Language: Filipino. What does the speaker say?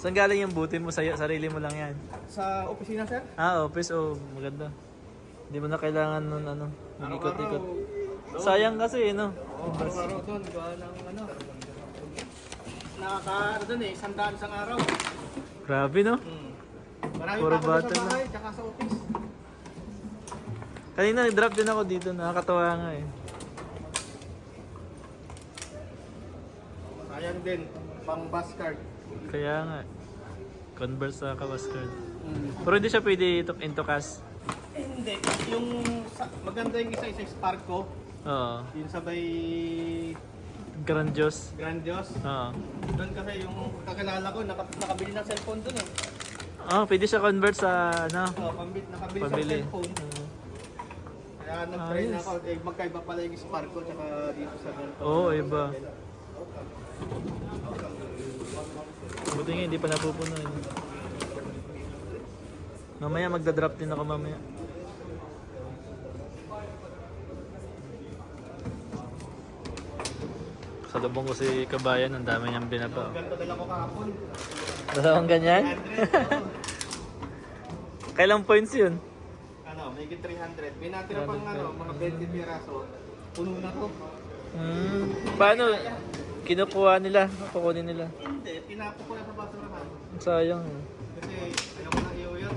Saan galing yung buti mo? Sarili mo lang yan? Sa opisina, sir? Office. Maganda. Hindi mo na kailangan nun mag-ikot-ikot. Araw-araw, Sayang kasi, no? araw-araw doon, gawa ng doon 100 isang araw. Grabe, no? Marami Puro pa ako bata sa na. bahay, tsaka sa office. Kanina, nag-drop din ako dito. Nakakatawa nga eh. Sayang din, pang bus card. Kaya nga. Converse sa kawas card. Pero hindi siya pwede into cash. Hindi, maganda yung isa Spark ko. Oo. Yung sabay Grandiose. Grandiose. Oo. Doon kasi yung kakilala ko, nakabili ng cellphone doon eh. Pwede siya convert sa Nakabili pabili. sa cellphone. Kaya nag-try na ako, magkaiba pala yung Spark ko tsaka dito sa ganito. Oo, iba. Buti nga, hindi pa napupuno eh. Mamaya magda-drop din ako mamaya. Salubong ko si Kabayan, ang dami niyang binaba. Ganito dala ko kahapon. Dalawang ganyan? 100, Kailang points yun? may 300. May natira pang mga 20 piraso. Puno na to. Paano? Kinukuha nila? Kukunin nila? Hindi, tinapo ko na sa basurahan. Sayang. Kasi ayaw ko na iyo yun.